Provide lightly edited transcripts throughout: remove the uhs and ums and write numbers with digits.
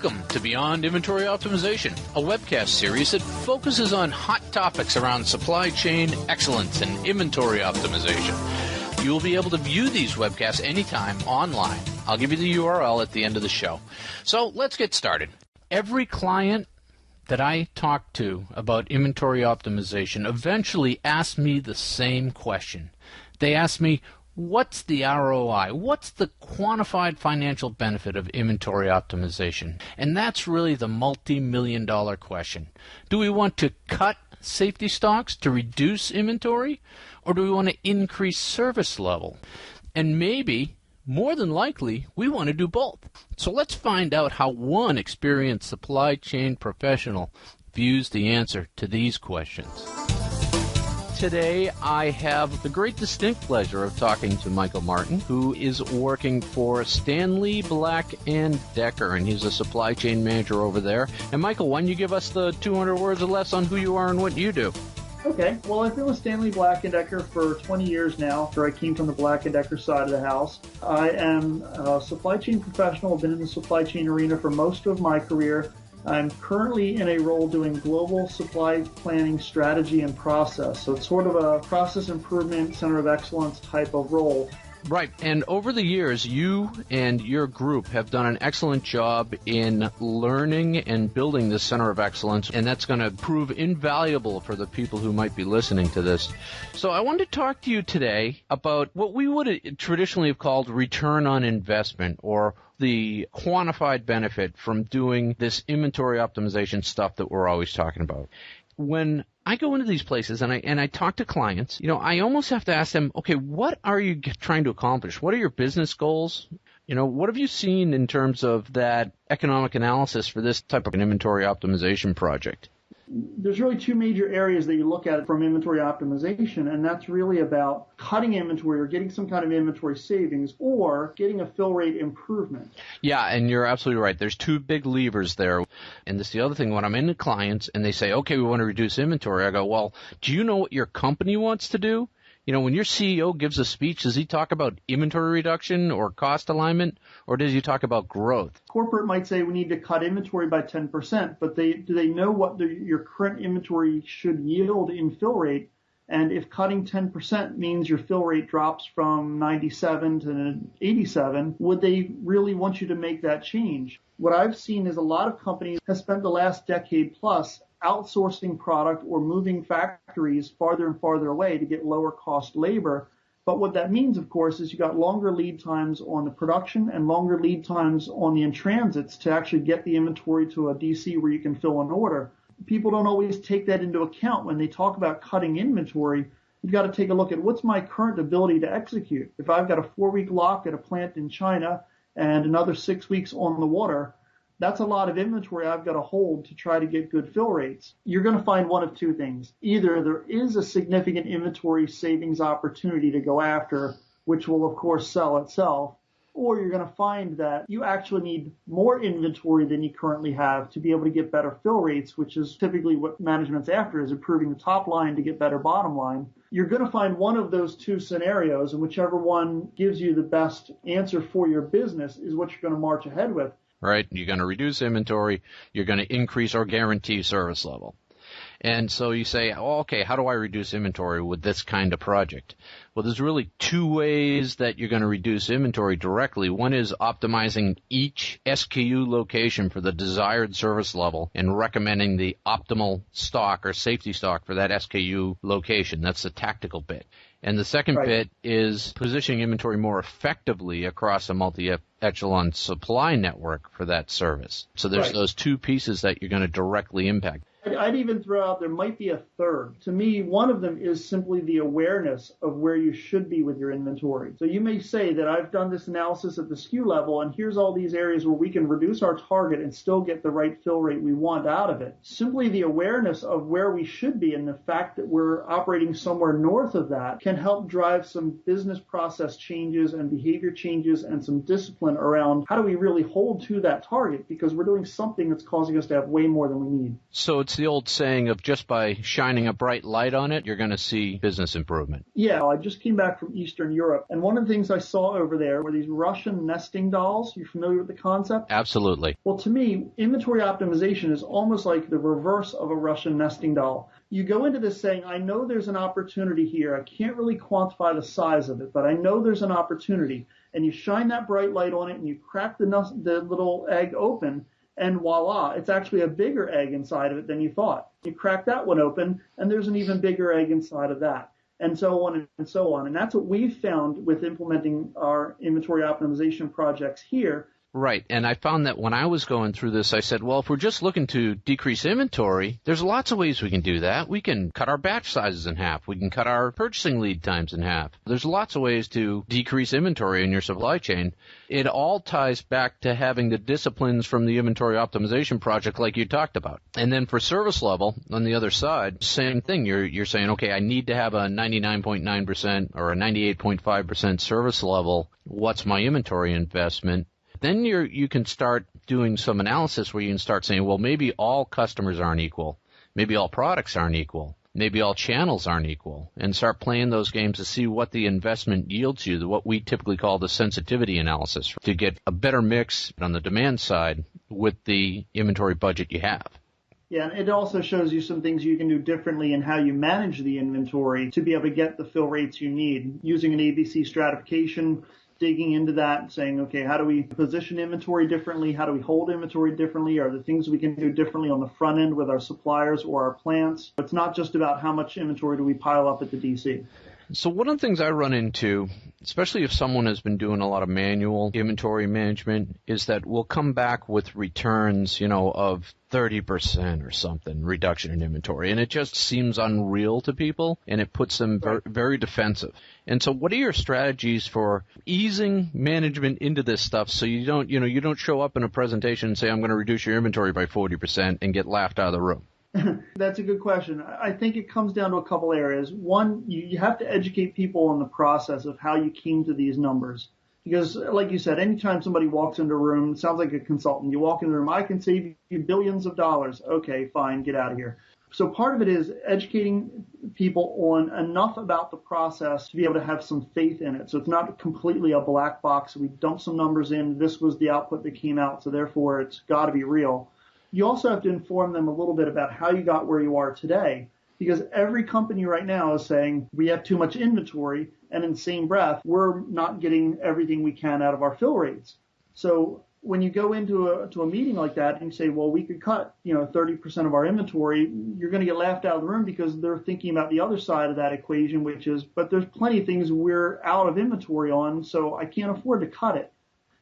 Welcome to Beyond Inventory Optimization, a webcast series that focuses on hot topics around supply chain excellence and inventory optimization. You will be able to view these webcasts anytime online. I'll give you the URL at the end of the show. So let's get started. Every client that I talk to about inventory optimization eventually asks me the same question. They ask me, what's the ROI? What's the quantified financial benefit of inventory optimization? And that's really the multi-million-dollar question. Do we want to cut safety stocks to reduce inventory, or do we want to increase service level? And maybe, more than likely, we want to do both. So let's find out how one experienced supply chain professional views the answer to these questions. Today, I have the great distinct pleasure of talking to Michael Martin, who is working for Stanley Black & Decker, and he's a supply chain manager over there. And Michael, why don't you give us the 200 words or less on who you are and what you do? Okay. Well, I've been with Stanley Black & Decker for 20 years now, after I came from the Black & Decker side of the house. I am a supply chain professional. I've been in the supply chain arena for most of my career. I'm currently in a role doing global supply planning strategy and process. So it's sort of a process improvement, center of excellence type of role. Right. And over the years, you and your group have done an excellent job in learning and building this center of excellence, and that's going to prove invaluable for the people who might be listening to this. So I wanted to talk to you today about what we would traditionally have called return on investment, or the quantified benefit from doing this inventory optimization stuff that we're always talking about. When I go into these places and I talk to clients, I almost have to ask them, okay, what are you trying to accomplish? What are your business goals? What have you seen in terms of that economic analysis for this type of an inventory optimization project? There's really two major areas that you look at from inventory optimization, and that's really about cutting inventory or getting some kind of inventory savings or getting a fill rate improvement. Yeah, and you're absolutely right. There's two big levers there. And this is the other thing. When I'm into clients and they say, okay, we want to reduce inventory, I go, well, do you know what your company wants to do? When your CEO gives a speech, does he talk about inventory reduction or cost alignment, or does he talk about growth? Corporate might say we need to cut inventory by 10%, but do they know what your current inventory should yield in fill rate? And if cutting 10% means your fill rate drops from 97 to 87, would they really want you to make that change? What I've seen is a lot of companies have spent the last decade plus outsourcing product or moving factories farther and farther away to get lower cost labor. But what that means, of course, is you got longer lead times on the production and longer lead times on the in-transits to actually get the inventory to a DC where you can fill an order. People don't always take that into account when they talk about cutting inventory. You've got to take a look at what's my current ability to execute. If I've got a 4-week lock at a plant in China and another 6 weeks on the water, that's a lot of inventory I've got to hold to try to get good fill rates. You're going to find one of two things. Either there is a significant inventory savings opportunity to go after, which will, of course, sell itself, or you're going to find that you actually need more inventory than you currently have to be able to get better fill rates, which is typically what management's after, is improving the top line to get better bottom line. You're going to find one of those two scenarios, and whichever one gives you the best answer for your business is what you're going to march ahead with. Right? You're going to reduce inventory. You're going to increase or guarantee service level. And so you say, oh, okay, how do I reduce inventory with this kind of project? Well, there's really two ways that you're going to reduce inventory directly. One is optimizing each SKU location for the desired service level and recommending the optimal stock or safety stock for that SKU location. That's the tactical bit. And the second bit is positioning inventory more effectively across a multi-echelon supply network for that service. So there's those two pieces that you're going to directly impact. I'd even throw out there might be a third. To me, one of them is simply the awareness of where you should be with your inventory. So you may say that I've done this analysis at the SKU level, and here's all these areas where we can reduce our target and still get the right fill rate we want out of it. Simply the awareness of where we should be and the fact that we're operating somewhere north of that can help drive some business process changes and behavior changes and some discipline around how do we really hold to that target, because we're doing something that's causing us to have way more than we need. So it it's the old saying of just by shining a bright light on it, you're going to see business improvement. Yeah, I just came back from Eastern Europe, and one of the things I saw over there were these Russian nesting dolls. You familiar with the concept? Absolutely. Well, to me, inventory optimization is almost like the reverse of a Russian nesting doll. You go into this saying, I know there's an opportunity here. I can't really quantify the size of it, but I know there's an opportunity. And you shine that bright light on it, and you crack the little egg open, and voila, it's actually a bigger egg inside of it than you thought. You crack that one open, and there's an even bigger egg inside of that, and so on and so on. And that's what we've found with implementing our inventory optimization projects here. Right. And I found that when I was going through this, I said, well, if we're just looking to decrease inventory, there's lots of ways we can do that. We can cut our batch sizes in half. We can cut our purchasing lead times in half. There's lots of ways to decrease inventory in your supply chain. It all ties back to having the disciplines from the inventory optimization project like you talked about. And then for service level, on the other side, same thing. You're saying, okay, I need to have a 99.9% or a 98.5% service level. What's my inventory investment? Then you can start doing some analysis where you can start saying, well, maybe all customers aren't equal. Maybe all products aren't equal. Maybe all channels aren't equal. And start playing those games to see what the investment yields you, what we typically call the sensitivity analysis, to get a better mix on the demand side with the inventory budget you have. Yeah, and it also shows you some things you can do differently in how you manage the inventory to be able to get the fill rates you need, using an ABC stratification, digging into that and saying, okay, how do we position inventory differently? How do we hold inventory differently? Are there things we can do differently on the front end with our suppliers or our plants? It's not just about how much inventory do we pile up at the DC. So one of the things I run into, especially if someone has been doing a lot of manual inventory management, is that we'll come back with returns, of 30% or something reduction in inventory. And it just seems unreal to people, and it puts them very defensive. And so what are your strategies for easing management into this stuff so you don't show up in a presentation and say, I'm going to reduce your inventory by 40% and get laughed out of the room? That's a good question. I think it comes down to a couple areas. One, you have to educate people on the process of how you came to these numbers. Because, like you said, anytime somebody walks into a room, it sounds like a consultant. You walk in the room, I can save you billions of dollars. Okay, fine, get out of here. So part of it is educating people on enough about the process to be able to have some faith in it. So it's not completely a black box. We dump some numbers in. This was the output that came out, so therefore it's got to be real. You also have to inform them a little bit about how you got where you are today, because every company right now is saying we have too much inventory, and in the same breath, we're not getting everything we can out of our fill rates. So when you go into a meeting like that and you say, well, we could cut 30% of our inventory, you're going to get laughed out of the room because they're thinking about the other side of that equation, which is, but there's plenty of things we're out of inventory on, so I can't afford to cut it.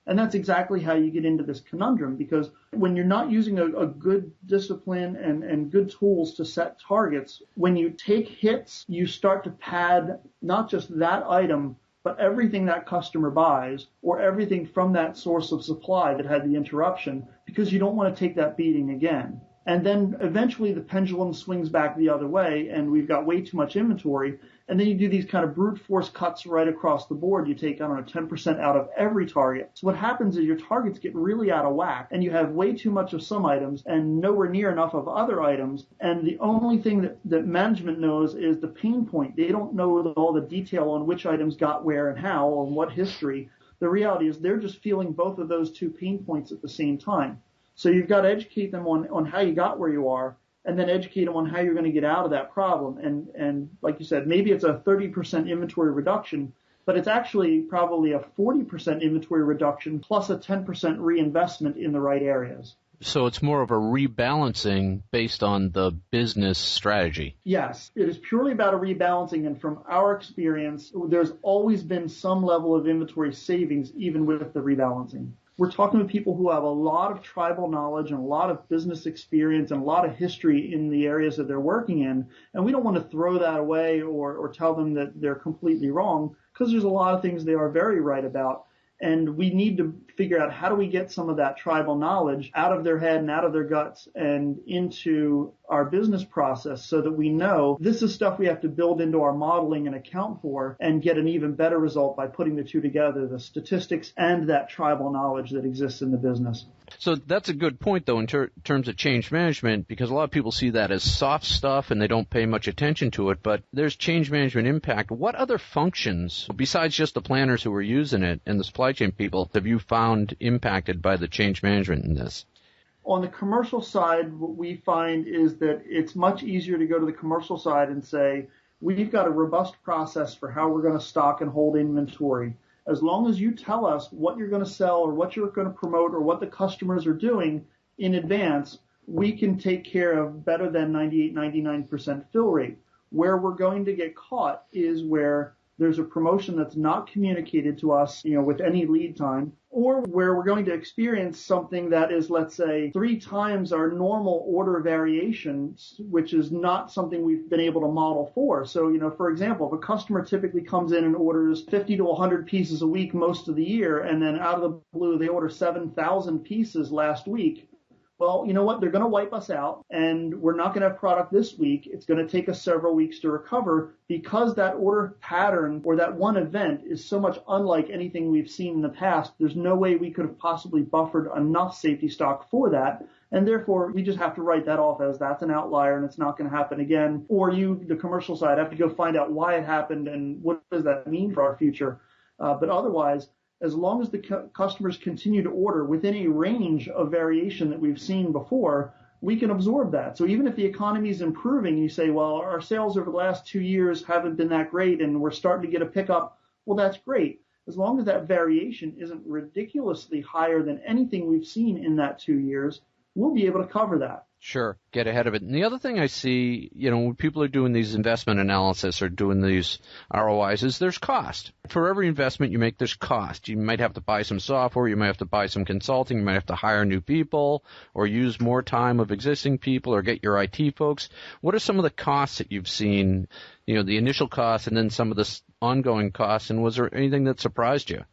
And that's exactly how you get into this conundrum, because when you're not using a good discipline and good tools to set targets, when you take hits, you start to pad not just that item, but everything that customer buys or everything from that source of supply that had the interruption, because you don't want to take that beating again. And then eventually the pendulum swings back the other way and we've got way too much inventory. And then you do these kind of brute force cuts right across the board. You take, 10% out of every target. So what happens is your targets get really out of whack and you have way too much of some items and nowhere near enough of other items. And the only thing that management knows is the pain point. They don't know all the detail on which items got where and how or what history. The reality is they're just feeling both of those two pain points at the same time. So you've got to educate them on how you got where you are, and then educate them on how you're going to get out of that problem. And like you said, maybe it's a 30% inventory reduction, but it's actually probably a 40% inventory reduction plus a 10% reinvestment in the right areas. So it's more of a rebalancing based on the business strategy. Yes, it is purely about a rebalancing. And from our experience, there's always been some level of inventory savings, even with the rebalancing. We're talking to people who have a lot of tribal knowledge and a lot of business experience and a lot of history in the areas that they're working in. And we don't want to throw that away or tell them that they're completely wrong, because there's a lot of things they are very right about. And we need to figure out how do we get some of that tribal knowledge out of their head and out of their guts and into our business process so that we know this is stuff we have to build into our modeling and account for and get an even better result by putting the two together, the statistics and that tribal knowledge that exists in the business. So that's a good point, though, in terms of change management, because a lot of people see that as soft stuff and they don't pay much attention to it, but there's change management impact. What other functions, besides just the planners who are using it and the supply chain people, have you found impacted by the change management in this? On the commercial side, what we find is that it's much easier to go to the commercial side and say, we've got a robust process for how we're going to stock and hold inventory. As long as you tell us what you're going to sell or what you're going to promote or what the customers are doing in advance, we can take care of better than 98, 99% fill rate. Where we're going to get caught is where there's a promotion that's not communicated to us, with any lead time, or where we're going to experience something that is, let's say, 3 times our normal order variations, which is not something we've been able to model for. So, for example, if a customer typically comes in and orders 50 to 100 pieces a week most of the year, and then out of the blue, they order 7,000 pieces last week, well, you know what? They're going to wipe us out, and we're not going to have product this week. It's going to take us several weeks to recover because that order pattern or that one event is so much unlike anything we've seen in the past. There's no way we could have possibly buffered enough safety stock for that, and therefore we just have to write that off as that's an outlier and it's not going to happen again. Or you, the commercial side, have to go find out why it happened and what does that mean for our future. But otherwise, as long as the customers continue to order within a range of variation that we've seen before, we can absorb that. So even if the economy is improving, you say, well, our sales over the last 2 years haven't been that great and we're starting to get a pickup. Well, that's great. As long as that variation isn't ridiculously higher than anything we've seen in that 2 years, we'll be able to cover that. Sure, get ahead of it. And the other thing I see, when people are doing these investment analysis or doing these ROIs is there's cost. For every investment you make, there's cost. You might have to buy some software, you might have to buy some consulting, you might have to hire new people or use more time of existing people or get your IT folks. What are some of the costs that you've seen, the initial costs and then some of the ongoing costs, and was there anything that surprised you?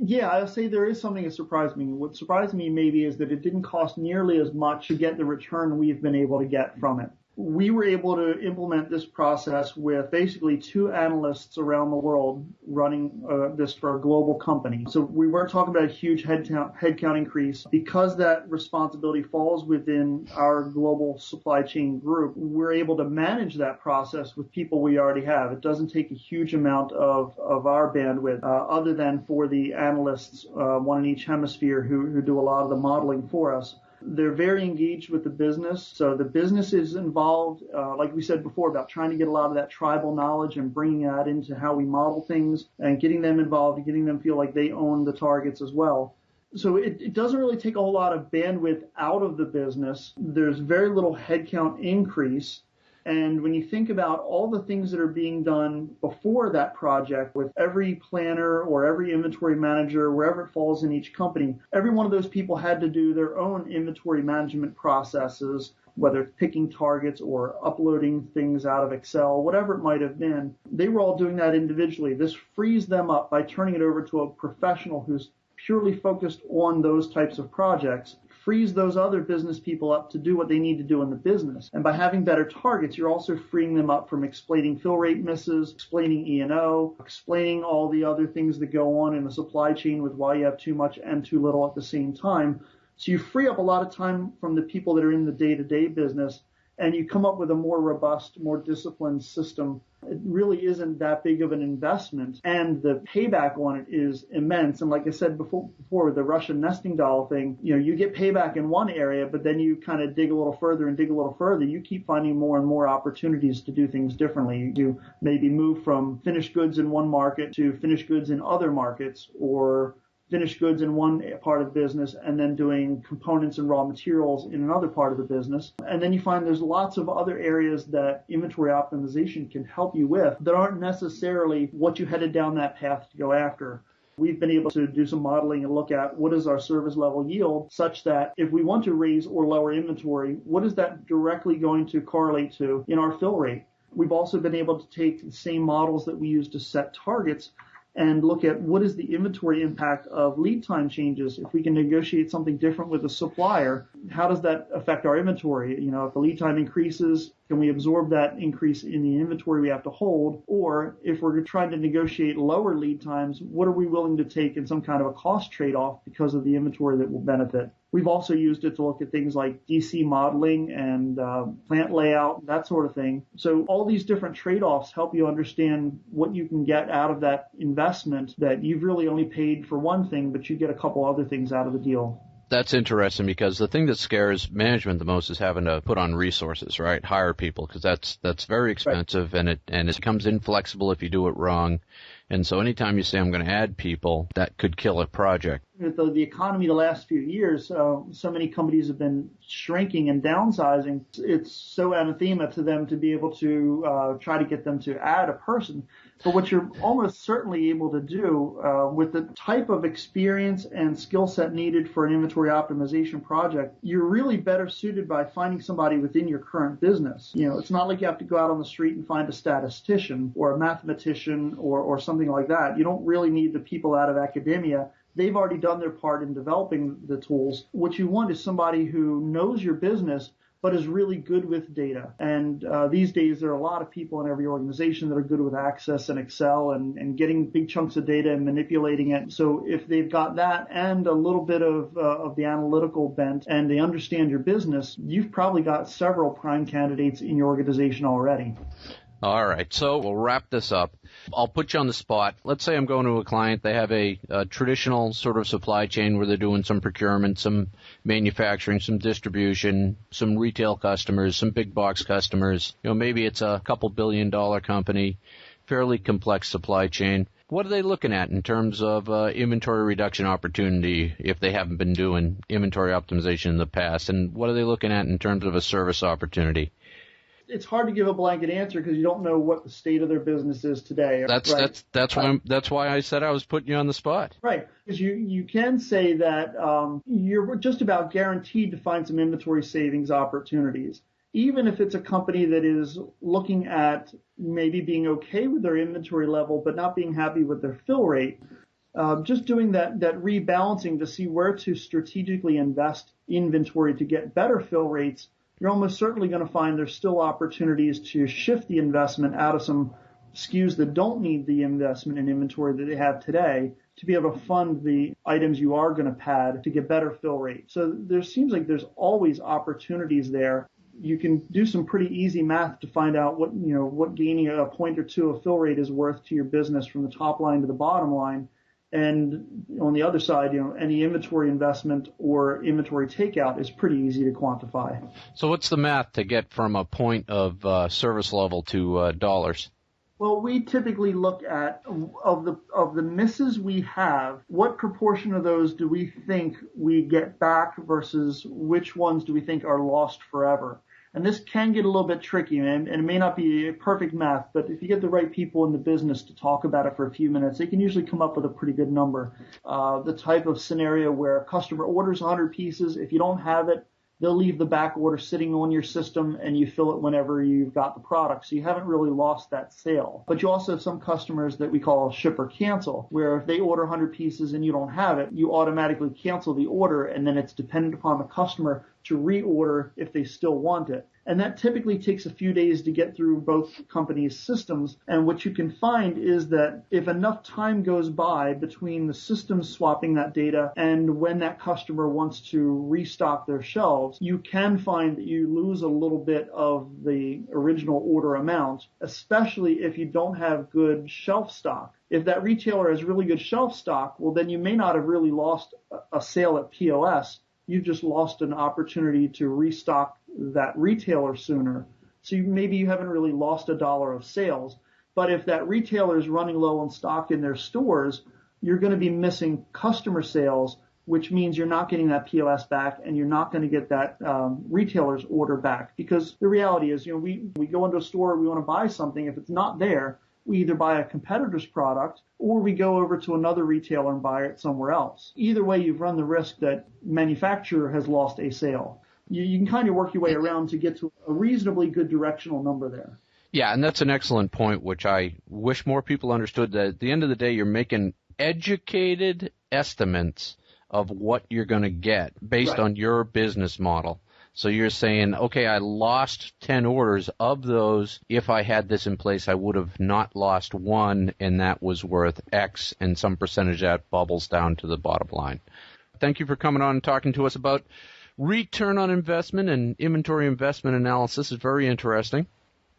Yeah, I'll say there is something that surprised me. What surprised me maybe is that it didn't cost nearly as much to get the return we've been able to get from it. We were able to implement this process with basically 2 analysts around the world running this for a global company. So we weren't talking about a huge headcount increase. Because that responsibility falls within our global supply chain group, we're able to manage that process with people we already have. It doesn't take a huge amount of our bandwidth other than for the analysts, one in each hemisphere, who do a lot of the modeling for us. They're very engaged with the business. So the business is involved, like we said before, about trying to get a lot of that tribal knowledge and bringing that into how we model things and getting them involved and getting them feel like they own the targets as well. So it doesn't really take a whole lot of bandwidth out of the business. There's very little headcount increase. And when you think about all the things that are being done before that project with every planner or every inventory manager, wherever it falls in each company, every one of those people had to do their own inventory management processes, whether it's picking targets or uploading things out of Excel, whatever it might have been. They were all doing that individually. This frees them up by turning it over to a professional who's purely focused on those types of projects, frees those other business people up to do what they need to do in the business. And by having better targets, you're also freeing them up from explaining fill rate misses, explaining E&O, explaining all the other things that go on in the supply chain with why you have too much and too little at the same time. So you free up a lot of time from the people that are in the day-to-day business, and you come up with a more robust, more disciplined system. It really isn't that big of an investment, and the payback on it is immense. And like I said before the Russian nesting doll thing, you get payback in one area, but then you kind of dig a little further and dig a little further. You keep finding more and more opportunities to do things differently. You maybe move from finished goods in one market to finished goods in other markets, or finished goods in one part of the business and then doing components and raw materials in another part of the business. And then you find there's lots of other areas that inventory optimization can help you with that aren't necessarily what you headed down that path to go after. We've been able to do some modeling and look at what is our service level yield, such that if we want to raise or lower inventory, what is that directly going to correlate to in our fill rate? We've also been able to take the same models that we use to set targets and look at what is the inventory impact of lead time changes. If we can negotiate something different with a supplier, how does that affect our inventory? If the lead time increases, can we absorb that increase in the inventory we have to hold? Or if we're trying to negotiate lower lead times, what are we willing to take in some kind of a cost trade-off because of the inventory that will benefit? We've also used it to look at things like DC modeling and plant layout, that sort of thing. So all these different trade-offs help you understand what you can get out of that investment that you've really only paid for one thing, but you get a couple other things out of the deal. That's interesting because the thing that scares management the most is having to put on resources, right? Hire people, because that's very expensive, right. and it becomes inflexible if you do it wrong. And so anytime you say I'm going to add people, that could kill a project. With the economy the last few years, so many companies have been shrinking and downsizing. It's so anathema to them to be able to try to get them to add a person. But what you're almost certainly able to do with the type of experience and skill set needed for an inventory optimization project, you're really better suited by finding somebody within your current business. It's not like you have to go out on the street and find a statistician or a mathematician or something like that. You don't really need the people out of academia. They've already done their part in developing the tools. What you want is somebody who knows your business but is really good with data. And these days, there are a lot of people in every organization that are good with Access and Excel and getting big chunks of data and manipulating it. So if they've got that and a little bit of the analytical bent and they understand your business, you've probably got several prime candidates in your organization already. All right, so we'll wrap this up. I'll put you on the spot. Let's say I'm going to a client. They have a traditional sort of supply chain where they're doing some procurement, some manufacturing, some distribution, some retail customers, some big box customers. Maybe it's a couple $1 billion company, fairly complex supply chain. What are they looking at in terms of inventory reduction opportunity if they haven't been doing inventory optimization in the past? And what are they looking at in terms of a service opportunity? It's hard to give a blanket answer because you don't know what the state of their business is today. That's why I said I was putting you on the spot. Right, because you can say that you're just about guaranteed to find some inventory savings opportunities, even if it's a company that is looking at maybe being okay with their inventory level but not being happy with their fill rate. Just doing that rebalancing to see where to strategically invest inventory to get better fill rates. You're almost certainly going to find there's still opportunities to shift the investment out of some SKUs that don't need the investment in inventory that they have today to be able to fund the items you are going to pad to get better fill rate. So there seems like there's always opportunities there. You can do some pretty easy math to find out what gaining a point or two of fill rate is worth to your business from the top line to the bottom line. And on the other side, any inventory investment or inventory takeout is pretty easy to quantify. So what's the math to get from a point of service level to dollars? Well, we typically look at of the misses we have, what proportion of those do we think we get back versus which ones do we think are lost forever? And this can get a little bit tricky, and it may not be a perfect math, but if you get the right people in the business to talk about it for a few minutes, they can usually come up with a pretty good number. The type of scenario where a customer orders 100 pieces, if you don't have it, they'll leave the back order sitting on your system and you fill it whenever you've got the product. So you haven't really lost that sale. But you also have some customers that we call ship or cancel, where if they order 100 pieces and you don't have it, you automatically cancel the order and then it's dependent upon the customer to reorder if they still want it. And that typically takes a few days to get through both companies' systems. And what you can find is that if enough time goes by between the systems swapping that data and when that customer wants to restock their shelves, you can find that you lose a little bit of the original order amount, especially if you don't have good shelf stock. If that retailer has really good shelf stock, well, then you may not have really lost a sale at POS. You've just lost an opportunity to restock that retailer sooner. So maybe you haven't really lost $1 of sales. But if that retailer is running low on stock in their stores, you're going to be missing customer sales, which means you're not getting that POS back and you're not going to get that retailer's order back. Because the reality is, we go into a store, we want to buy something. If it's not there, we either buy a competitor's product or we go over to another retailer and buy it somewhere else. Either way, you've run the risk that manufacturer has lost a sale. You can kind of work your way around to get to a reasonably good directional number there. Yeah, and that's an excellent point, which I wish more people understood, that at the end of the day, you're making educated estimates of what you're going to get based on your business model. So you're saying, okay, I lost 10 orders. Of those, if I had this in place, I would have not lost one, and that was worth X, and some percentage of that bubbles down to the bottom line. Thank you for coming on and talking to us about return on investment and inventory investment analysis. It's very interesting.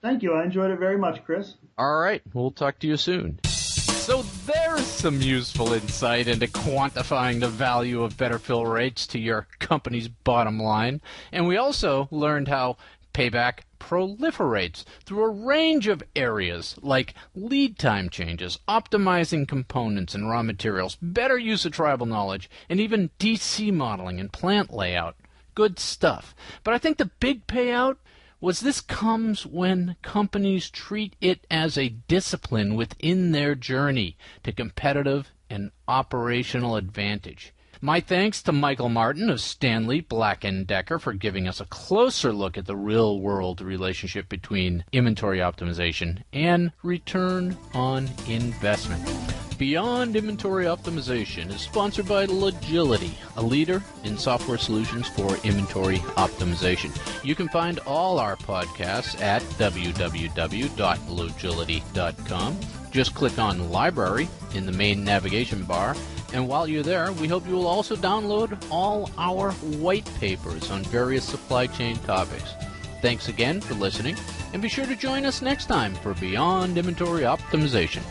Thank you. I enjoyed it very much, Chris. All right. We'll talk to you soon. So there's some useful insight into quantifying the value of better fill rates to your company's bottom line. And we also learned how payback proliferates through a range of areas like lead time changes, optimizing components and raw materials, better use of tribal knowledge, and even DC modeling and plant layout. Good stuff. But I think the big payout was this comes when companies treat it as a discipline within their journey to competitive and operational advantage. My thanks to Michael Martin of Stanley Black & Decker for giving us a closer look at the real-world relationship between inventory optimization and return on investment. Beyond Inventory Optimization is sponsored by Logility, a leader in software solutions for inventory optimization. You can find all our podcasts at www.logility.com. Just click on Library in the main navigation bar, and while you're there, we hope you will also download all our white papers on various supply chain topics. Thanks again for listening, and be sure to join us next time for Beyond Inventory Optimization.